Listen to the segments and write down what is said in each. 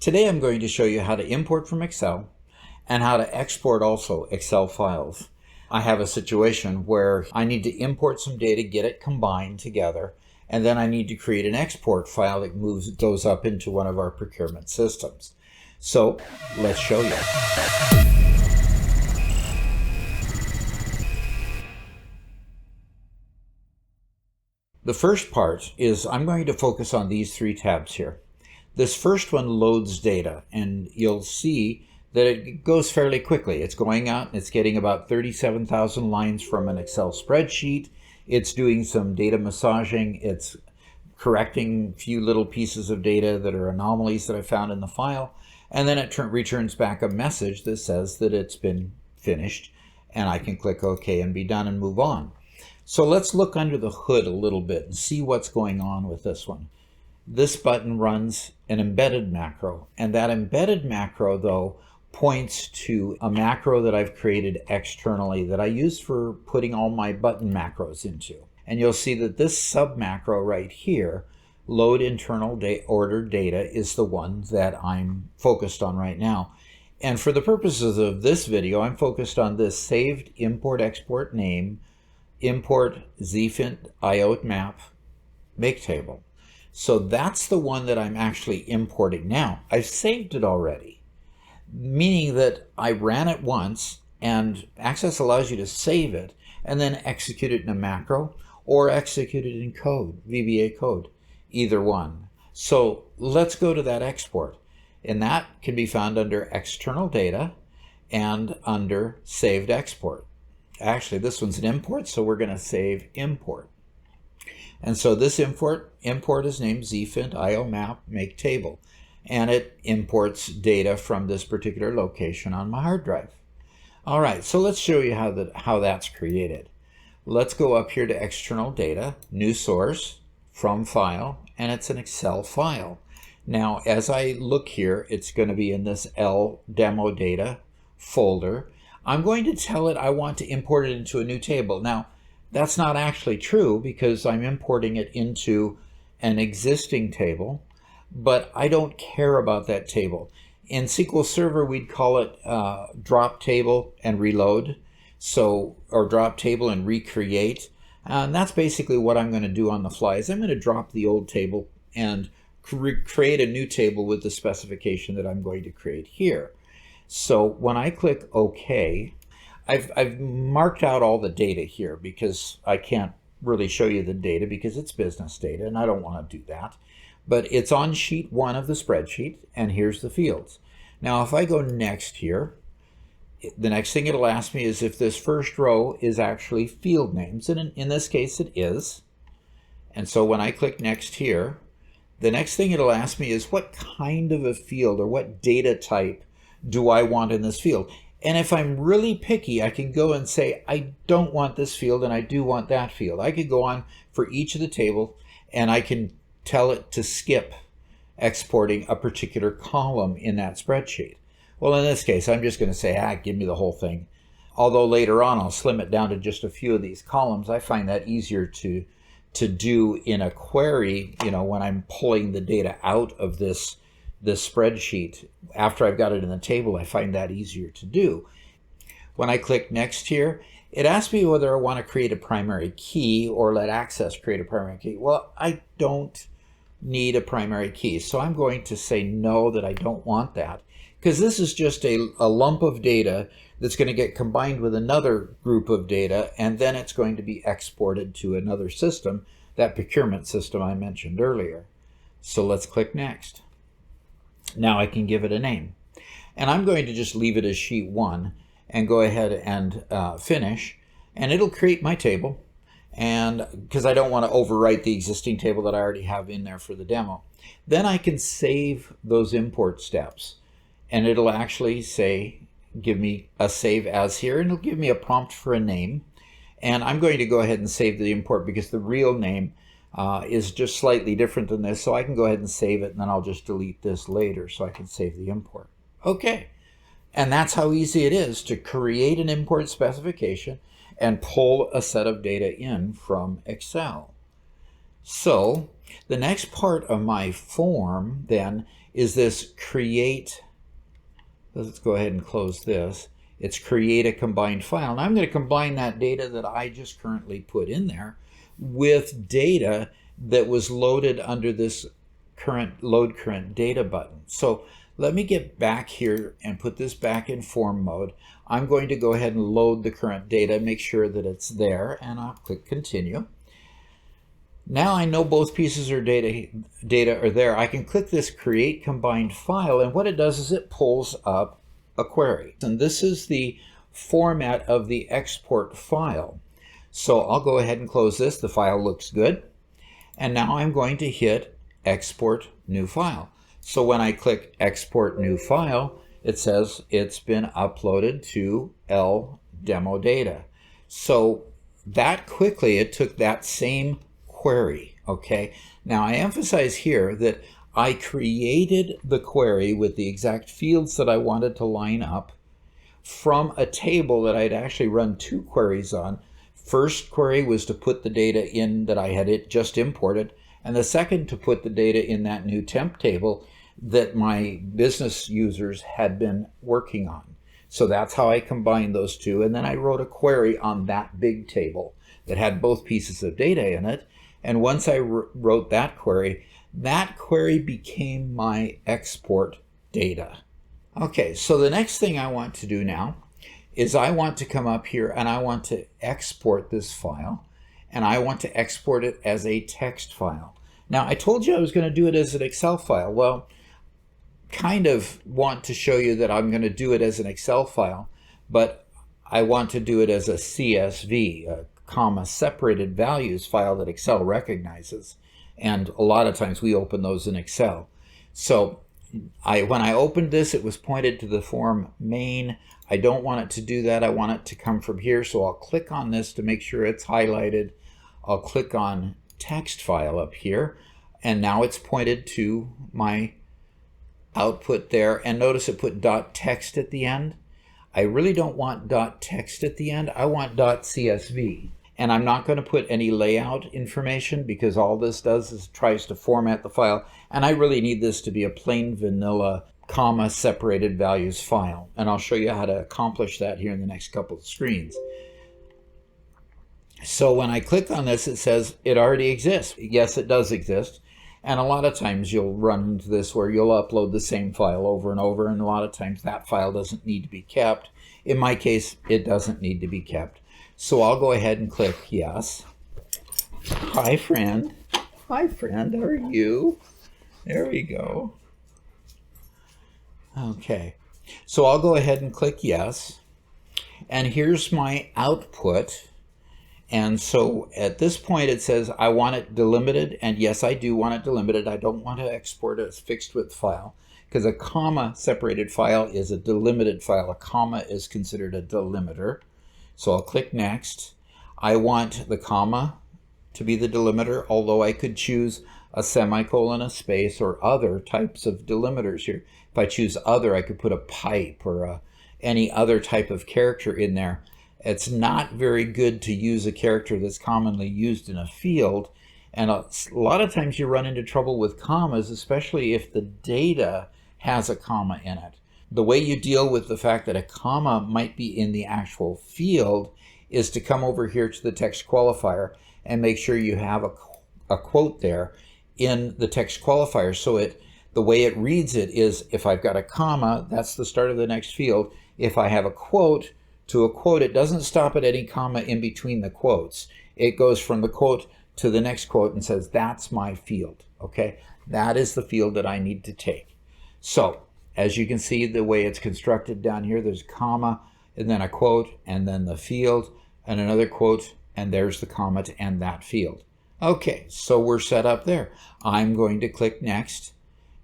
Today I'm going to show you how to import from Excel and how to export also Excel files. I have a situation where I need to import some data, get it combined together, and then I need to create an export file that moves those up into one of our procurement systems. So let's show you. The first part is I'm going to focus on these three tabs here. This first one loads data, and you'll see that it goes fairly quickly. It's going out and it's getting about 37,000 lines from an Excel spreadsheet. It's doing some data massaging. It's correcting a few little pieces of data that are anomalies that I found in the file. And then it returns back a message that says that it's been finished, and I can click OK and be done and move on. So let's look under the hood a little bit and see what's going on with this one. This button runs an embedded macro, and that embedded macro, though, points to a macro that I've created externally that I use for putting all my button macros into. And you'll see that this sub macro right here, load internal ordered data, is the one that I'm focused on right now. And for the purposes of this video, I'm focused on this saved import export name, import zfint IO map make table. So that's the one that I'm actually importing now. I've saved it already, meaning that I ran it once, and Access allows you to save it and then execute it in a macro or execute it in code, VBA code, either one. So let's go to that export, and that can be found under external data and under saved export. Actually, this one's an import, so we're going to save import. And so this import is named zfint IO map make table, and it imports data from this particular location on my hard drive. All right, so let's show you how that's created. Let's go up here to external data, new source, from file, and it's an Excel file. Now, as I look here, it's going to be in this L demo data folder. I'm going to tell it I want to import it into a new table. Now, that's not actually true because I'm importing it into an existing table, but I don't care about that table. In SQL Server, we'd call it drop table and reload, or drop table and recreate. And that's basically what I'm going to do on the fly. Is I'm going to drop the old table and create a new table with the specification that I'm going to create here. So when I click OK, I've marked out all the data here because I can't really show you the data because it's business data and I don't want to do that. But it's on sheet 1 of the spreadsheet, and here's the fields. Now if I go next here, the next thing it'll ask me is if this first row is actually field names, and in this case it is. And so when I click next here, the next thing it'll ask me is what kind of a field or what data type do I want in this field. And if I'm really picky, I can go and say, I don't want this field and I do want that field. I could go on for each of the table and I can tell it to skip exporting a particular column in that spreadsheet. Well, in this case, I'm just going to say, give me the whole thing. Although later on, I'll slim it down to just a few of these columns. I find that easier to do in a query, when I'm pulling the data out of this spreadsheet. After I've got it in the table, I find that easier to do. When I click next here, it asks me whether I want to create a primary key or let Access create a primary key. Well, I don't need a primary key, so I'm going to say no, that I don't want that, because this is just a lump of data that's going to get combined with another group of data, and then it's going to be exported to another system, that procurement system I mentioned earlier. So let's click next. Now I can give it a name, and I'm going to just leave it as sheet 1 and go ahead and finish, and it'll create my table, and because I don't want to overwrite the existing table that I already have in there for the demo. Then I can save those import steps, and it'll actually say, give me a save as here, and it'll give me a prompt for a name, and I'm going to go ahead and save the import because the real name is just slightly different than this, so I can go ahead and save it, and then I'll just delete this later so I can save the import. Okay, and that's how easy it is to create an import specification and pull a set of data in from Excel. So The next part of my form then is this create. Let's go ahead and close this. It's create a combined file. And I'm going to combine that data that I just currently put in there with data that was loaded under this load current data button. So let me get back here and put this back in form mode. I'm going to go ahead and load the current data, make sure that it's there, and I'll click continue. Now I know both pieces of data are there. I can click this create combined file, and what it does is it pulls up a query. And this is the format of the export file. So I'll go ahead and close this. The file looks good. And now I'm going to hit export new file. So when I click export new file, it says it's been uploaded to L demo data. So that quickly, it took that same query. Okay. Now I emphasize here that I created the query with the exact fields that I wanted to line up from a table that I'd actually run two queries on. First query was to put the data in that I had just imported, and the second to put the data in that new temp table that my business users had been working on. So that's how I combined those two, and then I wrote a query on that big table that had both pieces of data in it. And once I wrote that query became my export data. Okay, so the next thing I want to do now is I want to come up here and I want to export this file, and I want to export it as a text file. Now, I told you I was going to do it as an Excel file. Well, kind of want to show you that I'm going to do it as an Excel file, but I want to do it as a CSV, a comma separated values file that Excel recognizes. And a lot of times we open those in Excel. So when I opened this, it was pointed to the form main. I don't want it to do that. I want it to come from here. So I'll click on this to make sure it's highlighted. I'll click on text file up here. And now it's pointed to my output there. And notice it put .text at the end. I really don't want .text at the end. I want .csv. And I'm not going to put any layout information because all this does is tries to format the file. And I really need this to be a plain vanilla comma separated values file. And I'll show you how to accomplish that here in the next couple of screens. So when I click on this, it says it already exists. Yes, it does exist. And a lot of times you'll run into this where you'll upload the same file over and over. And a lot of times that file doesn't need to be kept. In my case, it doesn't need to be kept. So I'll go ahead and click yes. Hi, friend. Hi, friend. How are you? There we go. Okay. So I'll go ahead and click yes. And here's my output. And so at this point it says I want it delimited. And yes, I do want it delimited. I don't want to export a fixed width file because a comma separated file is a delimited file. A comma is considered a delimiter. So I'll click next. I want the comma to be the delimiter, although I could choose a semicolon, a space, or other types of delimiters here. If I choose other, I could put a pipe or any other type of character in there. It's not very good to use a character that's commonly used in a field. And a lot of times you run into trouble with commas, especially if the data has a comma in it. The way you deal with the fact that a comma might be in the actual field is to come over here to the text qualifier and make sure you have a quote there in the text qualifier. So the way it reads it is if I've got a comma, that's the start of the next field. If I have a quote to a quote, it doesn't stop at any comma in between the quotes. It goes from the quote to the next quote and says, that's my field. Okay, that is the field that I need to take. So as you can see, the way it's constructed down here, there's a comma, and then a quote, and then the field, and another quote, and there's the comma to end that field. Okay, so we're set up there. I'm going to click next,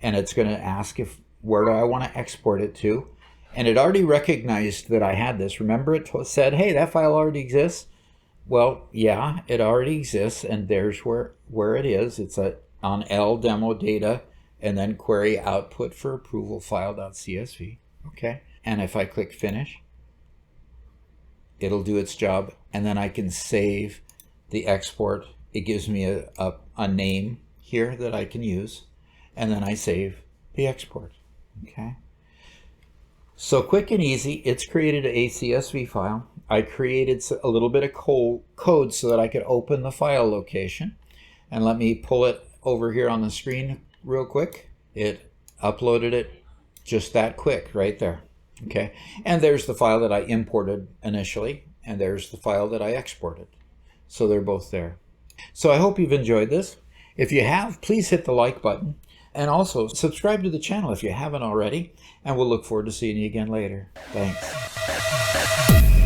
and it's going to ask where do I want to export it to. And it already recognized that I had this. Remember it said, hey, that file already exists? Well, yeah, it already exists, and there's where it is. It's on L demo data, and then query output for approval file.csv. Okay. And if I click finish, it'll do its job. And then I can save the export. It gives me a name here that I can use, and then I save the export. Okay. So quick and easy, it's created a CSV file. I created a little bit of code so that I could open the file location. And let me pull it over here on the screen real quick. It uploaded it just that quick right there. Okay. And there's the file that I imported initially, and there's the file that I exported. So they're both there. So I hope you've enjoyed this. If you have, please hit the like button. And also subscribe to the channel if you haven't already. And we'll look forward to seeing you again later. Thanks.